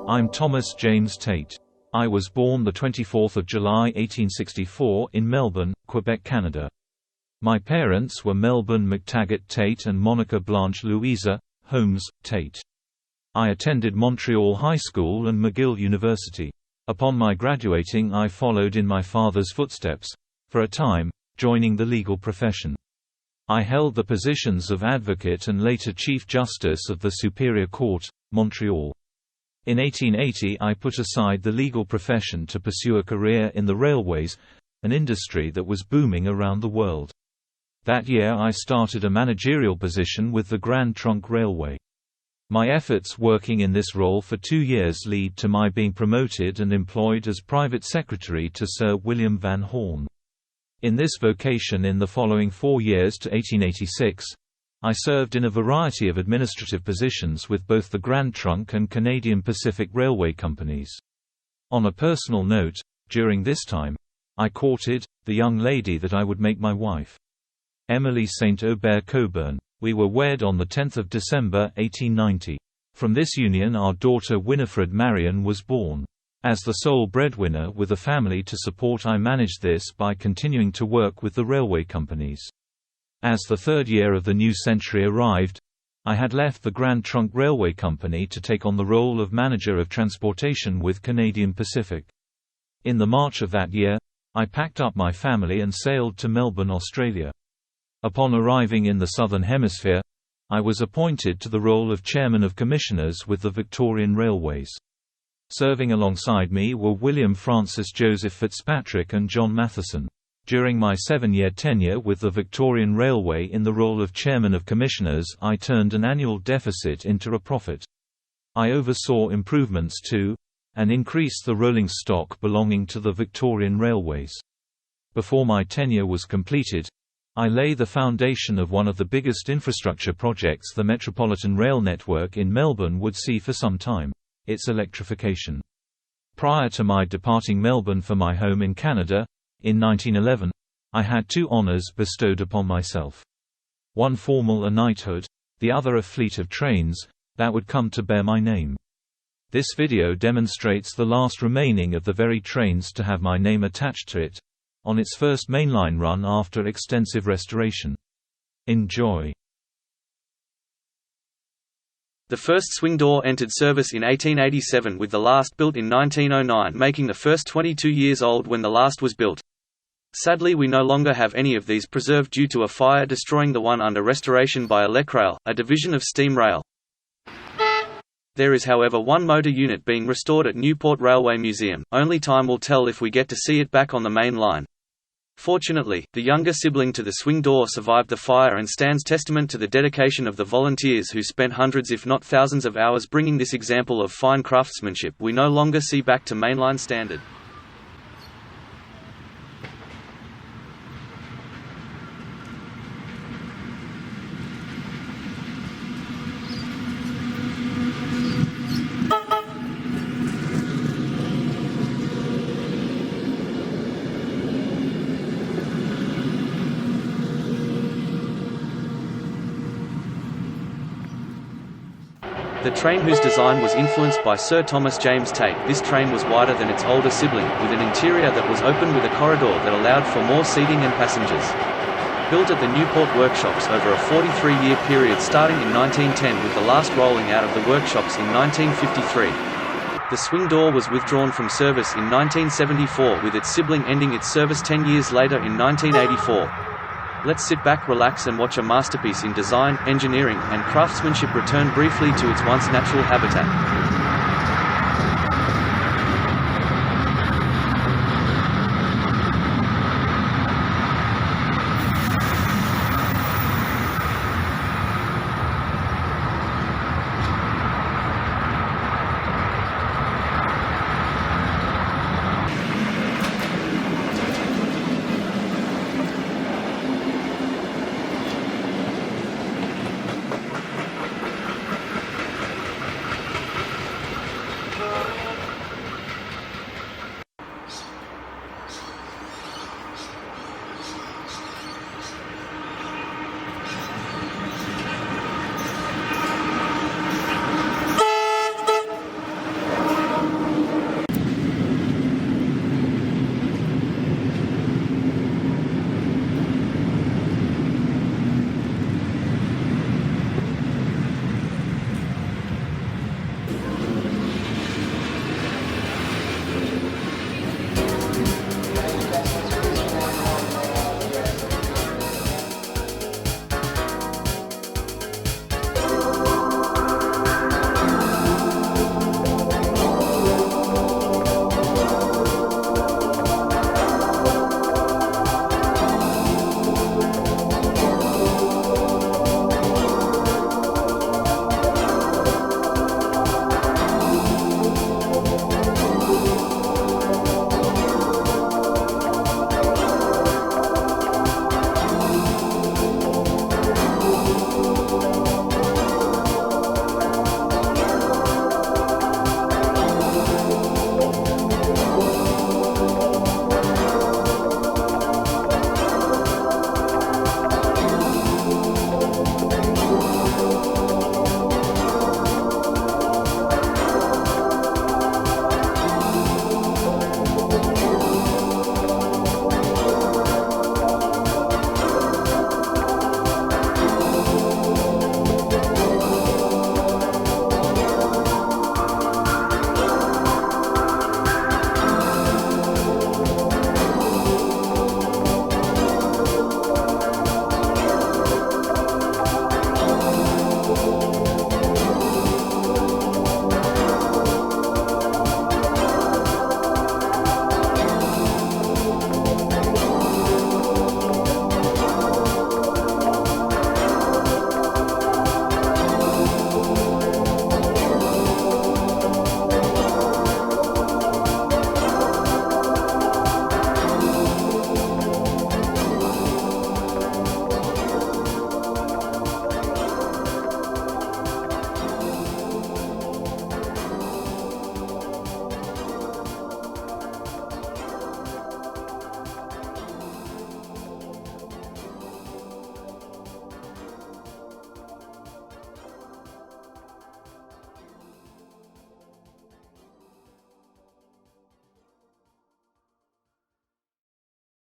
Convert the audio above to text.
I'm Thomas James Tait. I was born the 24th of July 1864 in Melbourne, Quebec, Canada. My parents were Melbourne McTaggart Tait and Monica Blanche Louisa Holmes Tait. I attended Montreal High School and McGill University. Upon my graduating, I followed in my father's footsteps, for a time, joining the legal profession. I held the positions of advocate and later Chief Justice of the Superior Court, Montreal. In 1880 I put aside the legal profession to pursue a career in the railways, an industry that was booming around the world. That year I started a managerial position with the Grand Trunk Railway. My efforts working in this role for 2 years lead to my being promoted and employed as private secretary to Sir William Van Horn. In this vocation in the following 4 years to 1886, I served in a variety of administrative positions with both the Grand Trunk and Canadian Pacific Railway companies. On a personal note, during this time, I courted the young lady that I would make my wife, Emily St. Aubert Coburn. We were wed on 10 December 1890. From this union our daughter Winifred Marion was born. As the sole breadwinner with a family to support, I managed this by continuing to work with the railway companies. As the third year of the new century arrived, I had left the Grand Trunk Railway Company to take on the role of manager of transportation with Canadian Pacific. In the March of that year, I packed up my family and sailed to Melbourne, Australia. Upon arriving in the Southern Hemisphere, I was appointed to the role of Chairman of Commissioners with the Victorian Railways. Serving alongside me were William Francis Joseph Fitzpatrick and John Matheson. During my 7-year tenure with the Victorian Railway in the role of Chairman of Commissioners, I turned an annual deficit into a profit. I oversaw improvements to and increased the rolling stock belonging to the Victorian Railways. Before my tenure was completed, I lay the foundation of one of the biggest infrastructure projects the Metropolitan Rail Network in Melbourne would see for some time: its electrification. Prior to my departing Melbourne for my home in Canada, in 1911, I had 2 honours bestowed upon myself. One formal, a knighthood, the other a fleet of trains that would come to bear my name. This video demonstrates the last remaining of the very trains to have my name attached to it, on its first mainline run after extensive restoration. Enjoy. The first swing door entered service in 1887 with the last built in 1909, making the first 22 years old when the last was built. Sadly, we no longer have any of these preserved due to a fire destroying the one under restoration by Electrail, a division of Steam Rail. There is however one motor unit being restored at Newport Railway Museum. Only time will tell if we get to see it back on the main line. Fortunately, the younger sibling to the swing door survived the fire and stands testament to the dedication of the volunteers who spent hundreds if not thousands of hours bringing this example of fine craftsmanship we no longer see back to mainline standard. The train, whose design was influenced by Sir Thomas James Tait, this train was wider than its older sibling, with an interior that was open with a corridor that allowed for more seating and passengers. Built at the Newport workshops over a 43-year period starting in 1910 with the last rolling out of the workshops in 1953. The swing door was withdrawn from service in 1974 with its sibling ending its service 10 years later in 1984. Let's sit back, relax and watch a masterpiece in design, engineering, and craftsmanship return briefly to its once natural habitat.